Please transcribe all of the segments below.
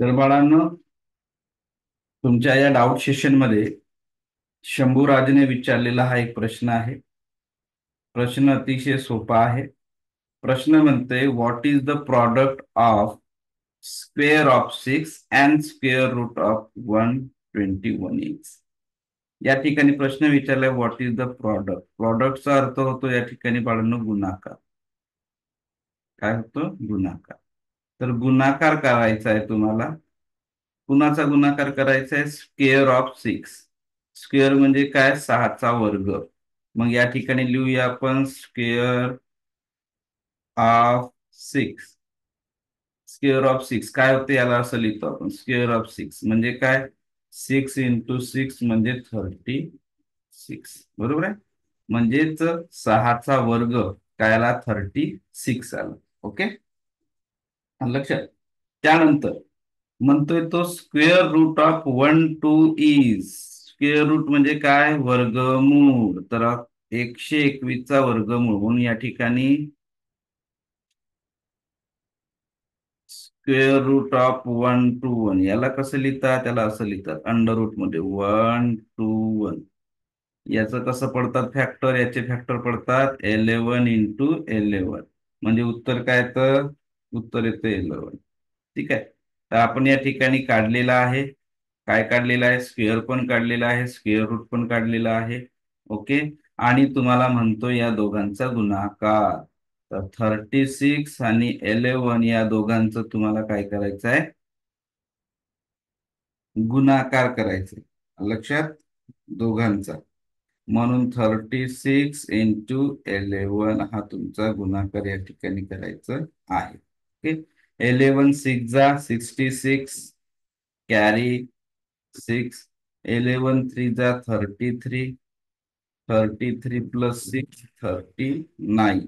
तर बाळांनो, तुमच्या या डाऊट सेशन मध्ये शंभूराजने विचारलेला हा एक प्रश्न आहे. प्रश्न अतिशय सोपा आहे. प्रश्न म्हणते, what is the product of square of 6 and square root of 121 is. या ठिकाणी प्रश्न विचारलाय, व्हॉट इज द प्रॉडक्ट. प्रॉडक्टचा अर्थ होतो या ठिकाणी बाळांनो गुणाकार. काय होतो? गुणाकार. तर गुणाकार करायचा आहे तुम्हाला. कुणाचा गुणाकार करायचा आहे? Square of 6. स्क्वेअर म्हणजे काय? 6चा वर्ग. मग या ठिकाणी लिहूया आपण स्क्वेअर ऑफ 6. स्क्वेअर ऑफ 6 काय होते? याला असं लिहितो आपण, स्क्वेअर ऑफ 6 म्हणजे काय? 6 इंटू 6 म्हणजे 36. बरोबर आहे. म्हणजेच 6चा वर्ग काय आला? 36 आला. ओके, लक्षात. त्यानंतर म्हणतोय तो square root of 1 2 is. Square root म्हणजे काय? वर्गमूळ. तर 121 चा वर्गमूळ म्हणून या ठिकाणी स्क्वेअर रूट ऑफ 1 2 1 याला कसं लिहितात? त्याला असं लिहितात, अंडर रूट मध्ये 1 2 1. याचं कसं पडतात फॅक्टर? याचे फॅक्टर पडतात 11 इंटू 11. म्हणजे उत्तर काय येतं? उत्तर येतं 11. ठीक आहे. तर आपण या ठिकाणी काढलेला आहे. काय काढलेला आहे? स्क्वेअर पण काढलेला आहे, स्क्वेअर रूट पण काढलेला आहे. ओके. आणि तुम्हाला म्हणतो या दोघांचा गुणाकार. तर 36 आणि 11 या दोघांचं तुम्हाला काय करायचं आहे? गुणाकार करायचा. लक्षात, दोघांचा. म्हणून 36 इंटू 11 हा तुमचा गुणाकार या ठिकाणी करायचा आहे. ओके. 11 6 जा 66, कॅरी 6. 11 3 जा 33, 33 प्लस 6 39.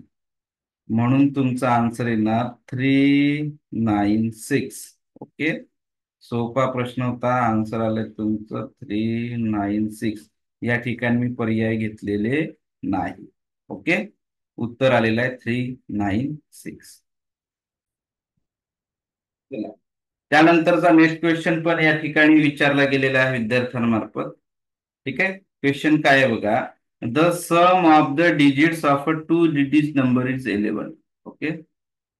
म्हणून तुमचा आन्सर येणार 396. ओके. सोपा प्रश्न होता. आन्सर आलं तुमचं 396. या ठिकाणी मी पर्याय घेतलेले नाही. ओके. उत्तर आलेलं आहे 396. त्यानंतरचा नेक्स्ट क्वेश्चन पण या ठिकाणी विचारला गेलेला आहे विद्यार्थ्यांमार्फत. ठीक आहे. क्वेश्चन काय आहे बघा. The sum of the digits of a 2 digit number is 11. Okay.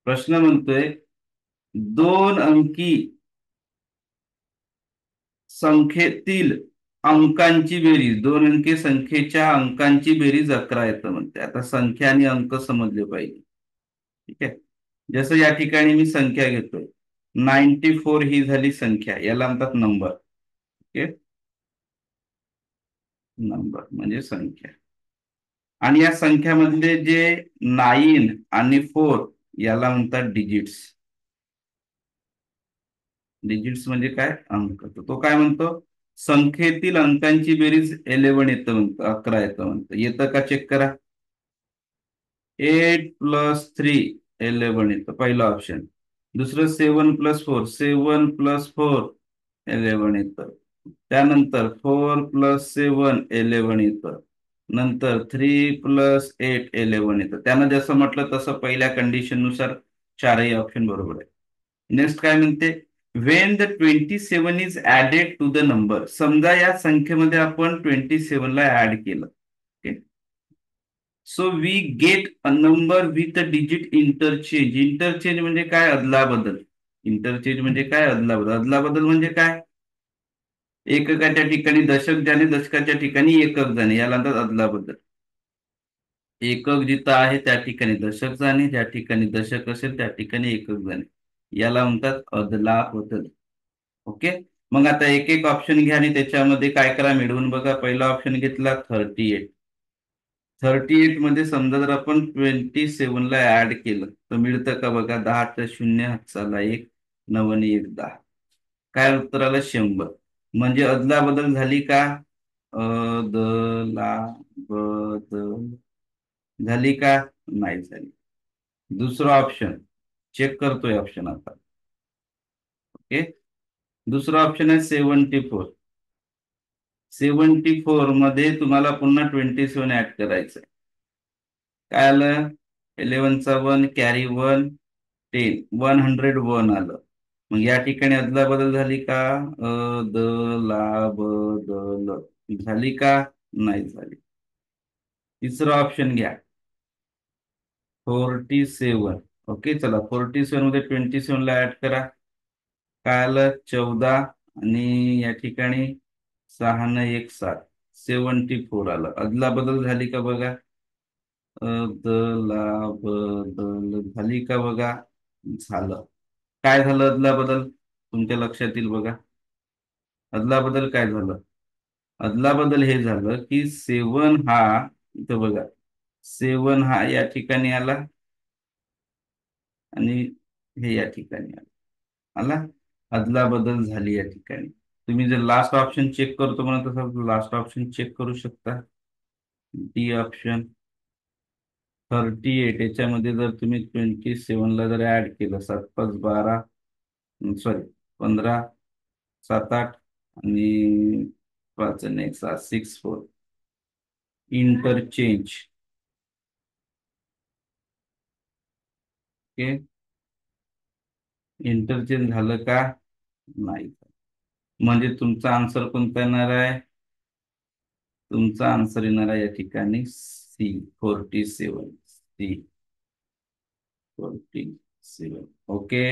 प्रश्न म्हणतोय, दोन अंकी संख्येतील अंकांची बेरीज, दोन अंकी संख्येच्या अंकांची बेरीज 11 येतं म्हणते. आता संख्या आणि अंक समजले पाहिजे. ठीक आहे. जसं या ठिकाणी मी संख्या घेतोय, 94 ही झाली संख्या, याला म्हणतात नंबर. ओके. नंबर म्हणजे संख्या. आणि या संख्यामधले जे 9 आणि 4 याला म्हणतात डिजिट्स. डिजिट्स म्हणजे काय? अंक. तर तो काय म्हणतो? संख्येतील अंकांची बेरीज 11 येतं म्हणतं, 11 येतं म्हणतं. येतं का? चेक करा. 8 + 3 11 येतं, पहिलं ऑप्शन. दुसरं 7 + 4 येतं. त्यानंतर 4 + 7 येतं. नंतर 3 + 8 येतं. त्यानं जसं म्हटलं तसं पहिल्या कंडिशन नुसार चारही ऑप्शन बरोबर आहे. नेक्स्ट काय म्हणते? When the 27 is added to the number. समजा या संख्येमध्ये आपण 27 ला ऍड केलं. Okay. So we get a number with a digit interchange. Interchange म्हणजे काय? अदलाबदल. इंटरचेंज म्हणजे काय? अदलाबदल. अदलाबदल म्हणजे काय? एककाच्या ठिकाणी दशक जाणे, दशकाच्या ठिकाणी एकक जाणे, याला म्हणतात अदलाबदल. एकक जिथं आहे त्या ठिकाणी दशक जाणे, ज्या ठिकाणी दशक असेल त्या ठिकाणी एकक जाणे, याला म्हणतात अदलाबदल. ओके. मग आता एक एक ऑप्शन घ्या आणि त्याच्यामध्ये काय करा, मिळवून बघा. पहिला ऑप्शन घेतला 38. 38 मध्ये समजा जर आपण 27 ला ऍड केलं तर मिळतं का बघा. 10च्या 0 हातचाला 1, 9 आणि 1 10. काय उत्तर आलं? 100. म्हणजे अदला बदल झाली का? अदला बदल झाली का? नाही झाली. दुसरा ऑप्शन चेक करतोय ऑप्शन आता. ओके. दुसरा ऑप्शन आहे 74. 74 मध्ये तुम्हाला पुन्हा 27 ऍड करायचं. काय आलं? 11 चा 1 कॅरी 1 10 101 आलं. मग या ठिकाणी अदला बदल झाली का? द ला ब द ल झाली का? नाही झाली. तिसरं ऑप्शन घ्या, 47. ओके, चला 47 मध्ये 27 ला ऍड करा. काय आलं? 14. आणि या ठिकाणी 6 न 1 7, 74 आलं. अदला बदल झाली का बघा? द ला ब द ल झाली का बघा? झालं. काय झालं अदला बदल? तुमच्या लक्षात येईल बघा. अदला बदल काय झालं? अदला बदल हे झालं की 7 हा इथं बघा, 7 हा या ठिकाणी आला आणि हे या ठिकाणी आला. अदला बदल झाली या ठिकाणी. तुम्ही जर लास्ट ऑप्शन चेक करतो म्हणत असाल, लास्ट ऑप्शन चेक करू शकता. D option 38. याच्यामध्ये जर तुम्ही 27 ला जर ऍड केलं, 7 5 12, सॉरी 15, 7 8 आणि 5 आणि 1 7, 6 4, इंटरचेंज. ओके, इंटरचेंज झालं का? नाही. म्हणजे तुमचा आन्सर कोणता येणार आहे? तुमचा आन्सर येणार आहे या ठिकाणी सी, 47. सी, 47. ओके,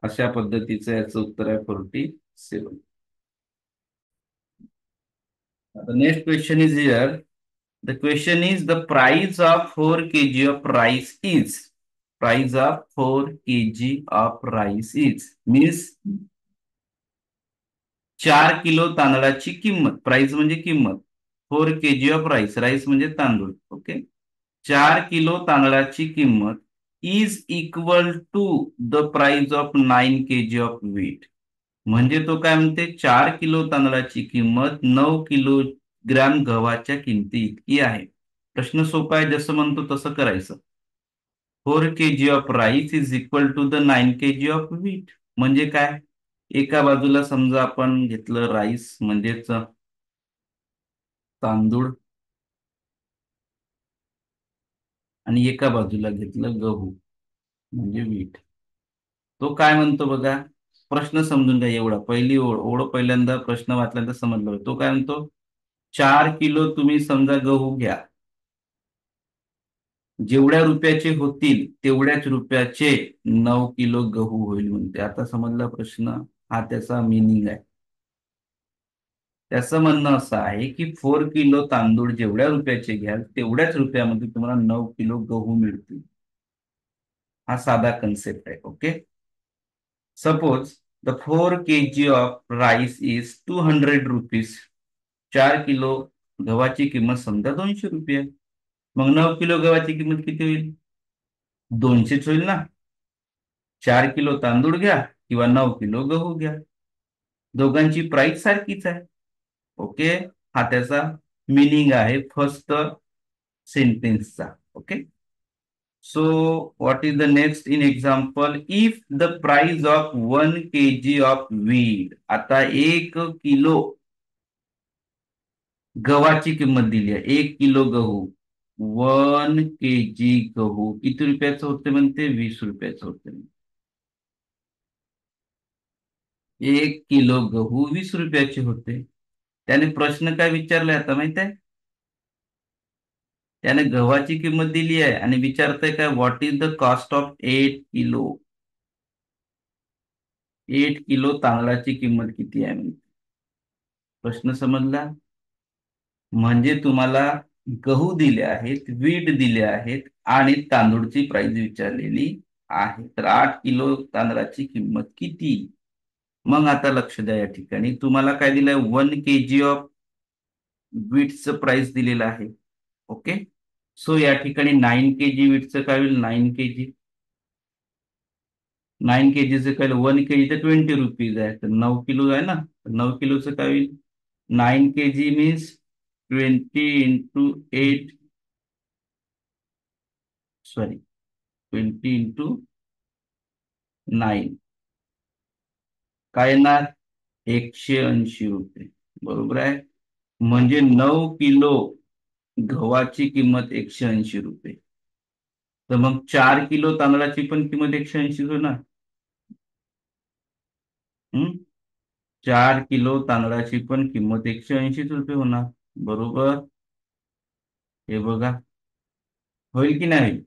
अशा पद्धतीचं याचं उत्तर आहे 47. The next question is here. The question is the price of 4 kg of rice is. Price of 4 kg of rice is. Means 4 किलो तांदळाची किंमत. प्राइस म्हणजे किंमत. 4 केजी ऑफ राईस. राईस म्हणजे तांदूळ. ओके. 4 किलो तांदळाची किंमत is equal to the price of 9 KG of wheat. म्हणजे तो काय म्हणते? 4 किलो तांदळाची किंमत 9 किलोग्राम गव्हाच्या किमती इतकी आहे. प्रश्न सोपा आहे, जसं म्हणतो तसं करायचं. 4 KG of rice is equal to the 9 KG of wheat. म्हणजे काय? एका बाजूला समजा आपण घेतलं राईस म्हणजेच तांदूळ, आणि एका बाजूला घेतलं गहू म्हणजे व्हीट. तो काय म्हणतो बघा, प्रश्न समजून घ्या. एवढा पहिली ओळ ओळ पहिल्यांदा प्रश्न वाचल्यानंतर समजलं. तो काय म्हणतो? 4 किलो तुम्ही समजा गहू घ्या, जेवढ्या रुपयाचे होतील तेवढ्याच रुपयाचे 9 किलो गहू होईल म्हणते. आता समजला प्रश्न? हा त्याचा मिनिंग आहे. त्याचं म्हणणं असं आहे की 4 किलो तांदूळ जेवढ्या रुपयाचे घ्याल तेवढ्याच रुपयामध्ये तुम्हाला 9 किलो गहू मिळतील. हा साधा कन्सेप्ट आहे. Okay. Suppose the 4 KG of rice is 200 rupees. 4 kilo गव्हाची किंमत समजा 200 रुपये. मग 9 किलो गव्हाची किंमत किती होईल? 200च होईल ना. 4 किलो तांदूळ घ्या किंवा 9 किलो गहू घ्या, दोघांची प्राइस सारखीच आहे. ओके, हा त्याचा मिनिंग आहे फर्स्ट सेंटेन्सचा. Okay. So what is the next in example? If the price of 1 KG of wheat. आता 1 किलो गव्हाची किंमत दिली आहे. 1 किलो गहू, 1 केजी गहू किती रुपयाचं होते म्हणते? 20 रुपयाचं होते. 1 किलो गहू 20 रुपयाचे होते. त्याने प्रश्न काय विचारलाय आता माहित आहे? त्याने गव्हाची किंमत दिली आहे आणि विचारतंय काय? What is the cost of 8 kilo. 8 kilo तांदळाची किंमत किती आहे म्हणते. प्रश्न समजला? म्हणजे तुम्हाला गहू दिले आहेत, वीट दिले आहेत आणि तांदूळची प्राइस विचारलेली आहे. तर 8 किलो तांदळाची किंमत किती? मग आता लक्ष द्या, या ठिकाणी तुम्हाला काय दिलंय? 1 केजी ऑफ वीटचं प्राइस दिलेलं आहे. ओके. सो या ठिकाणी 9 केजी वीटचं काय होईल? 9 केजी. 9 केजीचं काय? 1 केजी तर 20 रुपीज आहे, तर 9 किलो आहे ना. 9 किलोचं काय होईल? 9 KG means 20 into 8, sorry 20 into 9 काय येणार? 180 रुपये. बरोबर आहे. म्हणजे 9 किलो गव्हाची किंमत 180 रुपये. तर मग 4 किलो तांदळाची पण किंमत 180 होणार. हम्म 4 किलो तांदळाची पण किंमत 180 रुपये होणार. बरोबर. हे बघा, होईल की नाही होईल?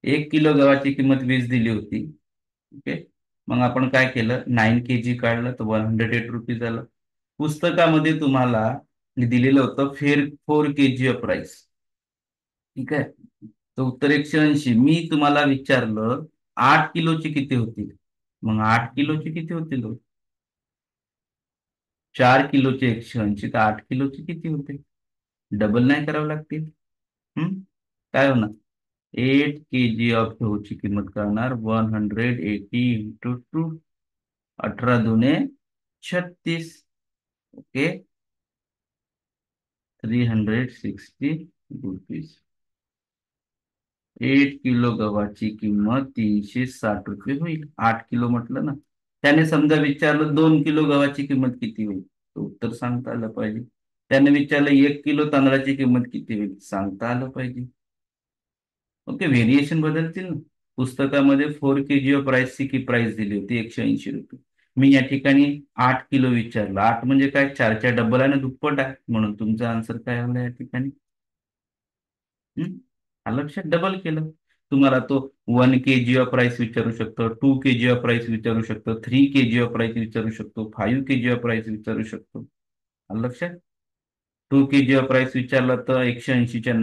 1 किलो गव्हाची किंमत 20 दिली होती. ओके. मग आपण काय केलं, 9 kg काढलं तर 108 रुपीज झालं. पुस्तकामध्ये तुम्हाला दिलेलं होतं 4 kg ऑफ राईस. ठीक आहे. तर उत्तर 180. मी तुम्हाला विचारलं 8 किलोची किती होतील. मग 8 किलोची किती होतील हो? 4 किलोचे 180 तर 8 किलोची किती होते? डबल नाही करावं लागतील. हम्म काय होणार? 8 kg ऑफ गहूची किंमत करणार 180 × 2. 18 दूने 36. ओके. 360 रुपीज. 8 किलो गव्हाची किंमत 360 रुपये होईल. 8 किलो म्हटलं ना. त्याने समजा विचारलं 2 किलो गव्हाची किंमत किती होईल, तर उत्तर सांगता आलं पाहिजे. त्याने विचारलं 1 किलो तांदळाची किंमत किती होईल, सांगता आलं पाहिजे. ओके. व्हेरिएशन बदलतील ना. पुस्तकामध्ये 4 kg ऑफ राईसची की प्राइस दिली होती 180 रुपये. मी या ठिकाणी 8 किलो विचारलं. 8 म्हणजे काय, चारच्या डबल आहे ना, दुप्पट आहे. म्हणून तुमचा आन्सर काय आला या ठिकाणी? हम्म आलं लक्षात? डबल केलं. तुम्हाला तो 1 kg ऑफ राईस विचारू शकतो, 2 kg ऑफ राईस विचारू शकतो, 3 kg ऑफ राईस विचारू शकतो, 5 kg ऑफ राईस विचारू शकतो. आलं लक्षात? 2 kg ऑफ राईस विचारला तर 180च्या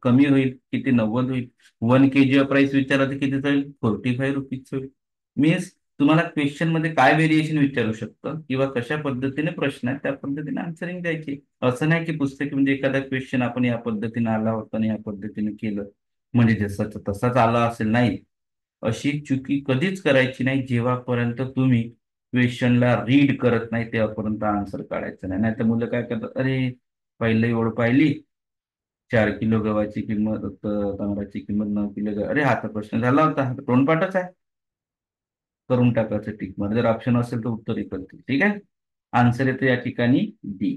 कमी होईल, किती, 90 होईल. 1 kg ऑफ राईस विचारला तर किती होईल, 45 रुपीज होईल. मीन्स तुम्हाला क्वेश्चन मध्ये काय व्हेरिएशन विचारू शकतं किंवा कशा पद्धतीने प्रश्न आहे त्या पद्धतीने आन्सरिंग द्यायची. असं नाही की पुस्तक म्हणजे एखादा क्वेश्चन आपण या पद्धतीने आला होता आणि या पद्धतीने केलं म्हणजे जसाच तसाच आला असेल, नाही. अशी चुकी कधीच करायची नाही. जेव्हापर्यंत तुम्ही क्वेश्चनला रीड करत नाही तेव्हापर्यंत आन्सर काढायचं नाही. नाही तर मुलं काय करतात, अरे पहिली ओळ पाहिली, 4 किलो गव्हाची किंमत, तांदळाची किंमत 9 किलो अरे हा तर प्रश्न झाला होता, हा तर तोंडपाठच आहे. करून टाकायचं टिक मार. जर ऑप्शन असेल तर उत्तरही करतील. ठीक आहे. आन्सर येतो या ठिकाणी डी.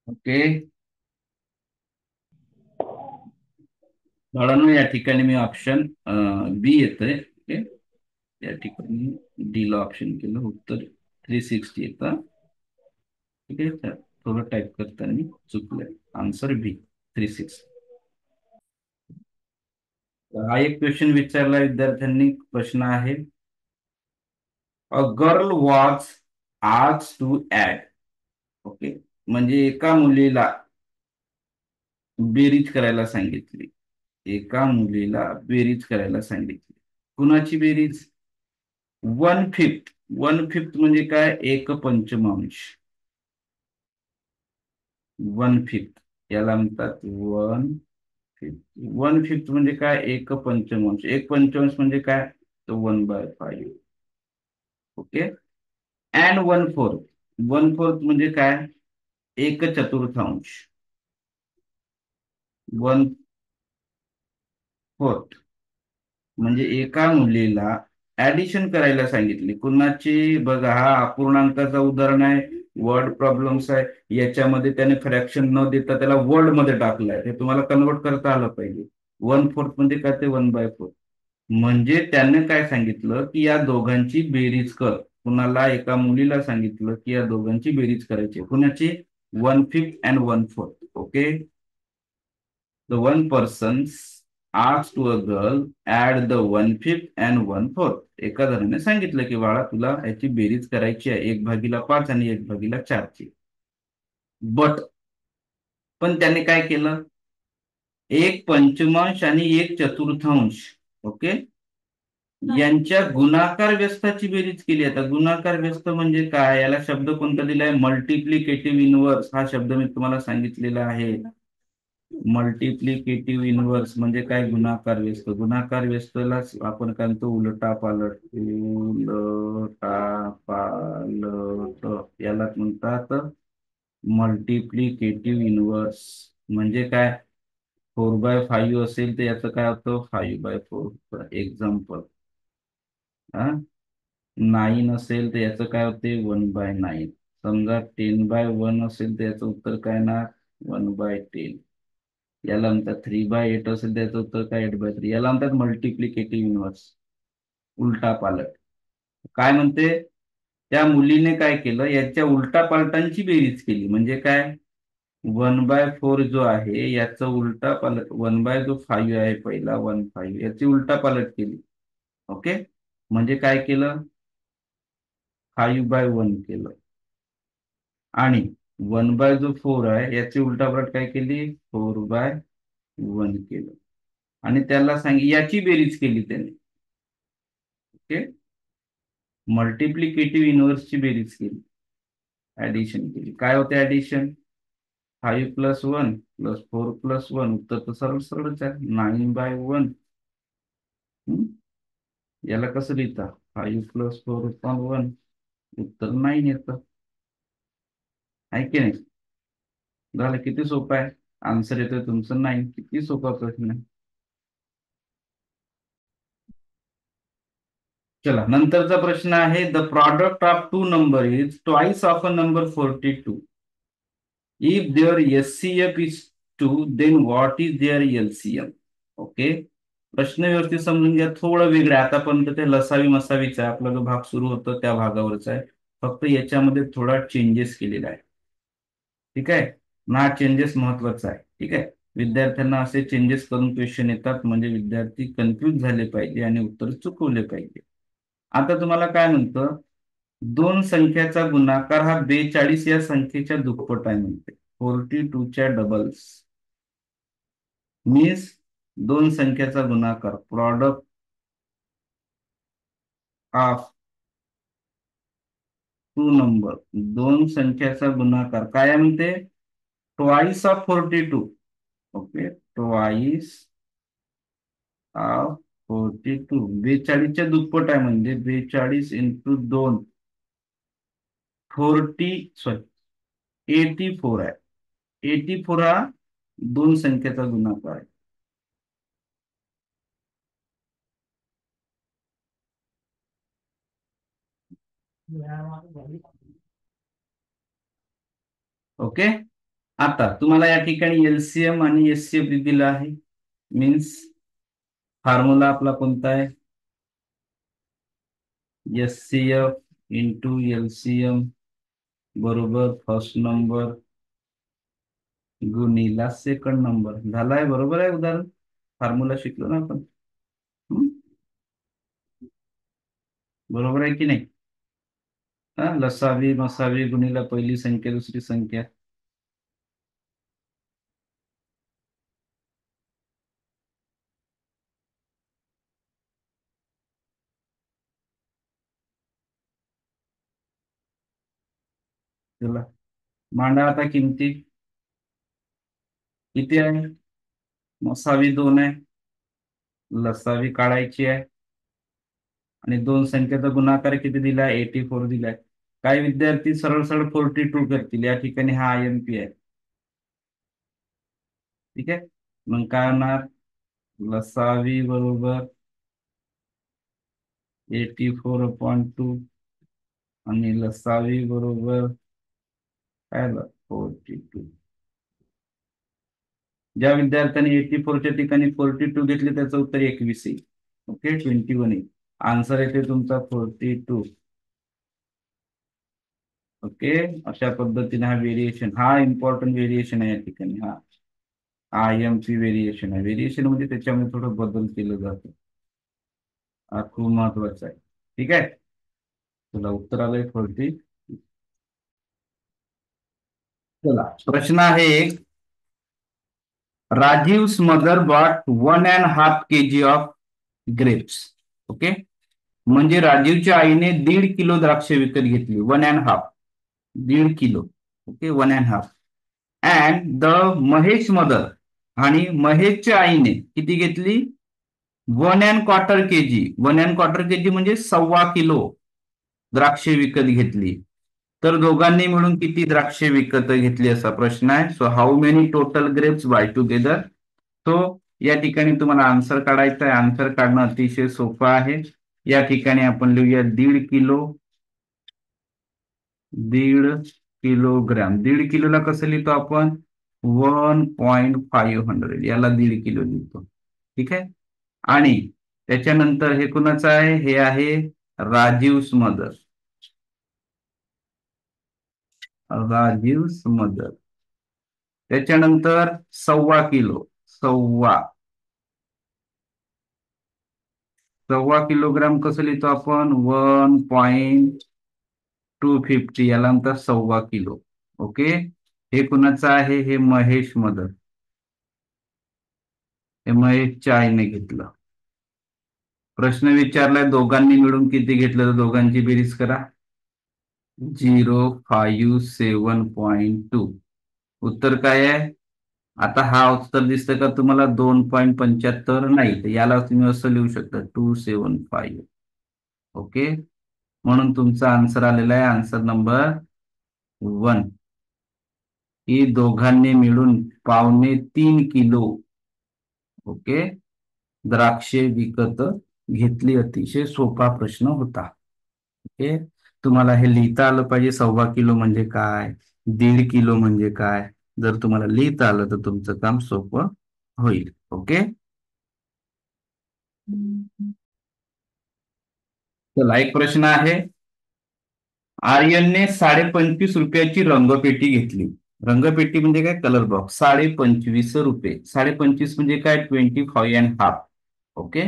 ओके. बाळांनो, या ठिकाणी मी ऑप्शन बी येतंय. ओके. या ठिकाणी डी ला ऑप्शन केलं, उत्तर 360 येतं. ठीक आहे. तर थोडं टाईप करताना चुकलंय. आन्सर बी 360. हा एक क्वेश्चन विचारला विद्यार्थ्यांनी. प्रश्न आहे, a girl was asked to add. Okay. म्हणजे एका मुलीला बेरीज करायला सांगितली. एका मुलीला बेरीज करायला सांगितली. कुणाची बेरीज? 1/5. 1/5 म्हणजे काय, एक पंचमांश. 1/5 याला म्हणतात 1/5. 1/5 म्हणजे काय, एक पंचमांश. एक पंचमांश म्हणजे काय, तो 1/5. ओके. अँड 1/4. 1/4 म्हणजे काय, एक चतुर्थांश. 1/4 म्हणजे एका मुलीला ऍडिशन करायला सांगितली. कुणाची? बघा, हा अपूर्णांकाचा उदाहरण आहे. वर्ड प्रॉब्लेम्स आहे. याच्यामध्ये त्याने फ्रॅक्शन न देता त्याला वर्ड मध्ये टाकलंय. हे तुम्हाला कन्वर्ट करता आलं पाहिजे. 1/4 म्हणजे काय, ते 1/4. म्हणजे त्याने काय सांगितलं की या दोघांची बेरीज कर. कुणाला? एका मुलीला सांगितलं की या दोघांची बेरीज करायची. कुणाची? 1/5 and 1/4. Okay. The one person asked to a girl add the 1/5 and 1/4. एका जणाने सांगितलं की बाळा, तुला याची बेरीज करायची आहे, 1/5 आणि 1/4 ची. बट पण त्याने काय केलं, एक पंचमांश आणि एक चतुर्थांश, ओके, यांच्या गुणाकार व्यस्ताची बेरीज केली. आता गुणाकार व्यस्त म्हणजे काय, याला शब्द कोणता दिलाय? Multiplicative inverse. हा शब्द मी तुम्हाला सांगितलेला आहे. मल्टिप्लिकेटिव्ह इनव्हर्स म्हणजे काय, गुणाकार व्यस्त. गुणाकार व्यस्तला आपण काय म्हणतो, उलटा पालट. उलटा पालट याला म्हणतात मल्टिप्लिकेटिव्ह इनव्हर्स. म्हणजे काय, 4/5 असेल तर याचं काय होतं, 5/4. एक्झाम्पल. हा. 9 असेल तर याचं काय होते, 1/9. समजा 10/1 असेल तर याचं उत्तर काय ना, 1/10. याला म्हणतात 3/8 असेल द्यायचं होतं का 8/3, याला म्हणतात मल्टिप्लिकेटिव्ह इनव्हर्स, उलटा पालट. काय म्हणते, त्या मुलीने काय केलं, याच्या उलटा पालटांची बेरीज केली. म्हणजे काय, 1/4 जो आहे याचा उलटा पालट, 1 जो 5 आहे पहिला 1/5 याची उलटा पालट केली. ओके, म्हणजे काय केलं, 5/1 केलं. आणि 1 जो 4 आहे याची उलटा पालट काय केली, 4/1 केलं. आणि त्याला याची बेरीज केली त्याने. ओके, मल्टिप्लिकेटिव्ह इनव्हर्सची बेरीज केली, ऍडिशन केली. काय होते ऍडिशन, 5+1+4+1, उत्तर तर सरळ सरळच आहे, 9/1. याला कसं लिहिता, 5+4/1, उत्तर 9 येतं. आहे की नाही, झालं, किती सोपं आहे. आन्सर येतोय तुमचं 9. किती सोपा प्रश्न आहे. चला, नंतरचा प्रश्न आहे, the product of two number is twice of a number 42. If their HCF is 2, then what is their LCM. Okay, प्रश्न व्यवस्थित समजून घ्या. थोडं वेगळं आहे, आतापर्यंत ते लसावी मसावीचा आहे, आपला जो भाग सुरू होतो त्या भागावरचा आहे. फक्त याच्यामध्ये थोडा चेंजेस केलेला आहे. ठीक आहे ना, चेंजेस महत्वाचा आहे. ठीक आहे, विद्यार्थ्यांना असे चेंजेस करून क्वेश्चन येतात, म्हणजे विद्यार्थी कन्फ्यूज झाले पाहिजे आणि उत्तर चुकवले पाहिजे. आता तुम्हाला काय म्हणतं, दोन संख्याचा गुणाकार हा 42 या संख्येच्या दुप्पट आहे म्हणते, 42च्या डबल्स. मीन्स दोन संख्याचा गुणाकार, प्रॉडक्ट ऑफ टू नंबर, दोन संख्याचा गुणाकार काय आहे म्हणते, twice of 42. Okay, twice of 42, 42च्या दुप्पट आहे, म्हणजे 42 × 2, 84 आहे. 84 हा दोन संख्येचा गुणाकार आहे. ओके, आता तुम्हाला या ठिकाणी एलसीएम आणि एचसीएफ दिलेला आहे. मीन्स फॉर्म्युला आपला कोणता आहे, एचसीएफ इंटू एलसीएम बरोबर फर्स्ट नंबर गुणिला सेकंड नंबर. झालाय, बरोबर आहे उदाहरण, फॉर्म्युला शिकलो ना आपण. हम्म? बरोबर आहे की नाही. हा, लसावी मसावी गुणिला पहिली संख्या दुसरी संख्या. चला, मांडा आता किमती. किती आहे, मसावी 2 आहे, लसावी काढायची आहे, आणि दोन संख्येचा गुणाकार किती दिलाय, 84 दिलाय. काही विद्यार्थी सरळ सरळ 42 करतील, या ठिकाणी हा IMP आहे. ठीक आहे, मग काय होणार, लसावी बरोबर 84/2 आणि लसावी बरोबर काय, 42. ज्या विद्यार्थ्यांनी 84च्या ठिकाणी 42 घेतले त्याचं उत्तर 21 येईल. ओके, 21 येईल. आन्सर येते तुमचा 42. ओके, अशा पद्धतीने हा व्हेरिएशन, हा इम्पॉर्टंट व्हेरिएशन आहे या ठिकाणी. हा IMP व्हेरिएशन आहे. व्हेरिएशन म्हणजे त्याच्यामध्ये थोडं बदल केलं जातं, हा खूप महत्वाचा आहे. ठीक आहे, चला उत्तर आलंय 40. चला, प्रश्न आहे एक, Rajiv's mother bought 1.5 kg of grapes. Okay, म्हणजे राजीवच्या आईने 1.5 किलो द्राक्ष विकत घेतली, 1.5, 1.5 kilo. Okay, 1.5. And the Mahesh mother, आणि महेशच्या आईने किती घेतली, 1.25 kg, 1.25 kg म्हणजे 1.25 किलो द्राक्षे विकत घेतली. तर दोघांनी मिळून किती द्राक्षे विकत घेतली असा प्रश्न आहे. So how many total grapes buy together. So या ठिकाणी तुम्हाला आन्सर काढायचा आहे. आन्सर काढणं अतिशय सोपं आहे. या ठिकाणी आपण लिहूया 1.5 किलो, 1.5 किलोग्राम. 1.5 किलोला कसं लिहितो आपण, 1.500 याला 1.5 किलो लिहितो. ठीक आहे. आणि त्याच्यानंतर हे कुणाचं आहे, हे आहे राजीव मदर. राजीव मदर. त्याच्यानंतर 1.25 किलो. सव्वा सव्वा किलोग्राम कसं लिहितो आपण, 1.250 याला म्हणतात 1.25 किलो. ओके. हे कुणाचं आहे, हे महेश मदर. हे महेशच्या आईने घेतलं. प्रश्न विचारलाय दोघांनी मिळून किती घेतलं, तर दोघांची बेरीज करा. 057.2. उत्तर काय आहे. आता हा उत्तर दिसतं का तुम्हाला, 2.75 नाही, तर याला तुम्ही असं लिहू शकता 275. ओके. म्हणून तुमचा आन्सर आलेला आहे, आन्सर नंबर 1, की दोघांनी मिळून 2.25 किलो ओके द्राक्षे विकत घेतली. अतिशय सोपा प्रश्न होता. ओके. तुम्हाला हे लिहिता आलं पाहिजे, 1.25 किलो म्हणजे काय, 1.5 किलो म्हणजे काय. जर तुम्हाला लिहिता आलं तर तुमचं काम सोपं होईल. ओके. चला, एक प्रश्न आहे. आर्यनने 25.5 रुपयाची रंगपेटी घेतली. रंगपेटी म्हणजे काय, कलर बॉक्स. 25.5 रुपये. 25.5 म्हणजे काय, 25.5. Okay.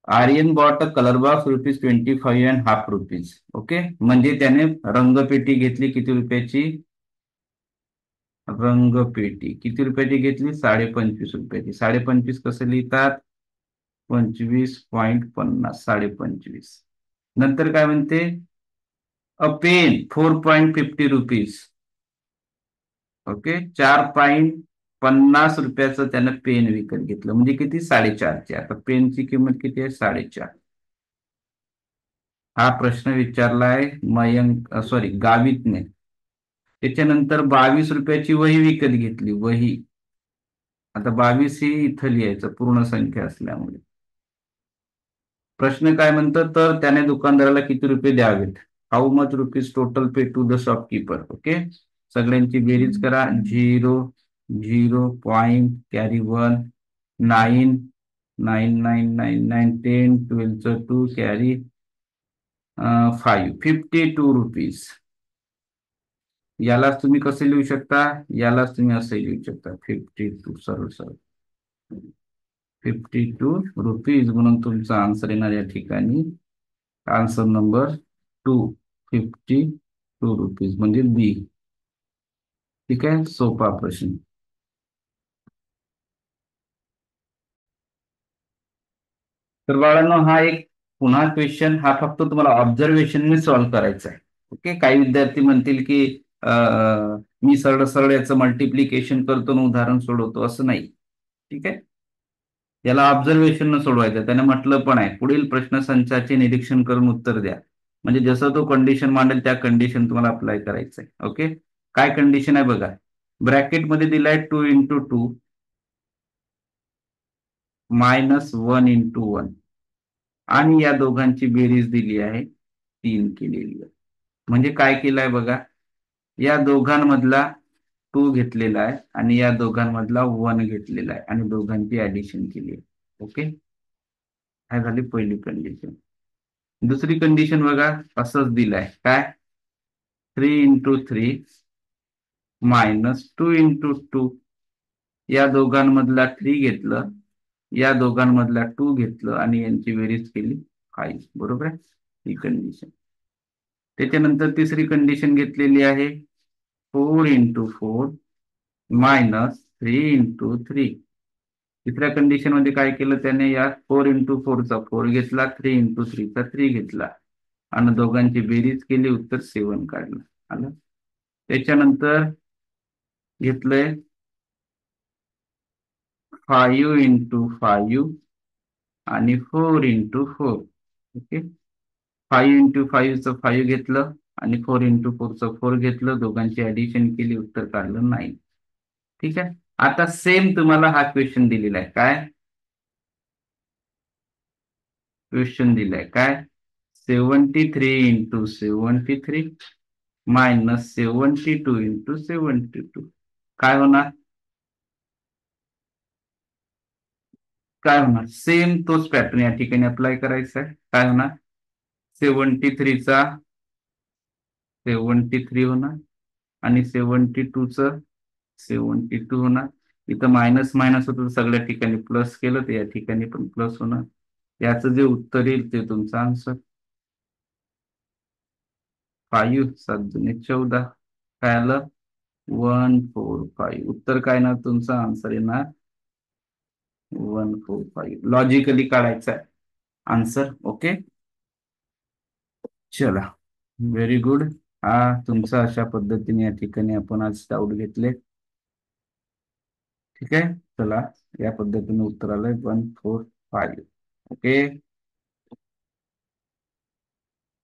Aryan bought a colour box ₹25.5. Okay. म्हणजे त्याने रंगपेटी घेतली किती रुपयाची, रंगपेटी किती रुपयाची घेतली, 25.5 रुपयाची. 25.5 कसं लिहितात, 25.50. 25.5. नंतर काय म्हणते, अ पेन ₹4.50. ओके. 4.50 रुपयाचं त्यानं पेन विकत घेतलं, म्हणजे किती, 4.5चे. आता पेनची किंमत किती आहे, 4.5. हा प्रश्न विचारलाय मयंक, सॉरी, गावितने. त्याच्यानंतर 22 रुपयाची वही विकत घेतली, वही. आता 22 ही इथं लिहायचं पूर्ण संख्या असल्यामुळे. प्रश्न काय म्हणतो, तर त्याने दुकानदाराला किती रुपये द्यावेत. How much rupees total pay to the shopkeeper. Okay. सगळ्यांची बेरीज करा. 0, 0, पॉइंट कॅरी 1, 9, 9, 9, 9, 10, 12 कॅरी 5, ₹52. यालाच तुम्ही कसे लिहू शकता, यालाच तुम्ही असे लिहू शकता, 52. सरळ सरळ 52 रुपीज म्हणून तुमचा आन्सर येणार या ठिकाणी. आन्सर नंबर 2, 52 रुपीज म्हणजे बी. ठीक आहे. सोपा प्रश्न. तर बाळांनो, हा एक पुन्हा क्वेश्चन, हा फक्त तुम्हाला ऑब्झर्वेशनने सॉल्व्ह करायचा आहे. ओके. काही विद्यार्थी म्हणतील की मी सरळ सरळ याचं मल्टिप्लिकेशन करतो आणि उदाहरण सोडवतो, असं नाही. ठीक आहे. याला ऑब्झर्वेशन सोडवायचं. त्याने म्हटलं पण आहे, पुढील प्रश्नसंचाचे निरीक्षण करून उत्तर द्या. म्हणजे जसं तो कंडिशन मांडेल त्या कंडिशन तुम्हाला अप्लाय करायचं आहे. ओके. काय कंडिशन आहे बघा. ब्रॅकेटमध्ये दिलाय 2 × 2 -1 × 1 आणि या दोघांची बेरीज दिली आहे 3 केलेली आहे. म्हणजे काय केलंय बघा, या दोघांमधला 2 घेतलेला आहे आणि या दोघांमधला 1 घेतलेला आहे आणि दोघांची ऍडिशन केली आहे. ओके. काय झाली पहिली कंडिशन. दुसरी कंडिशन बघा, असंच दिलंय काय, 3 × 3 -2 × 2. या दोघांमधला 3 घेतलं, या दोघांमधला 2 घेतलं आणि यांची बेरीज केली 5. बरोबर आहे. ही कंडिशन. त्याच्यानंतर तिसरी कंडिशन घेतलेली आहे 4 × 4 -3 × 3. तिसऱ्या कंडिशन मध्ये काय केलं त्याने, या 4 × 4 चा 4 घेतला, 3 × 3 चा 3 घेतला आणि दोघांची बेरीज केली, उत्तर 7 काढलं. आलं. त्याच्यानंतर घेतलंय 5 × 5 आणि 4 × 4. ओके. 5 × 5 चं 5 घेतलं आणि 4 × 4चं 4 घेतलं, दोघांची ऍडिशन केली, उत्तर काढलं 9. ठीक आहे. आता सेम तुम्हाला हा क्वेश्चन दिलेला आहे. काय क्वेश्चन दिलाय, काय 73 × 73 -72 × 72. काय होणार, काय होणार, सेम तोच पॅटर्न या ठिकाणी अप्लाय करायचा आहे. काय होणार, 73चा 73 होणार आणि 72 होणार. इथं मायनस मायनस होतं, सगळ्या ठिकाणी प्लस केलं तर या ठिकाणी पण प्लस होणार. याचं जे उत्तर येईल ते तुमचं आन्सर. 5 7 दुणे 14, काय आलं 145. उत्तर काय ना, तुमचं आन्सर येणार 145. लॉजिकली काढायचा आहे आन्सर. ओके, चला, व्हेरी गुड. हा तुमचा अशा पद्धतीने या ठिकाणी आपण आज डाऊट घेतले. ठीक आहे, चला, या पद्धतीने उत्तर आलंय 145. ओके.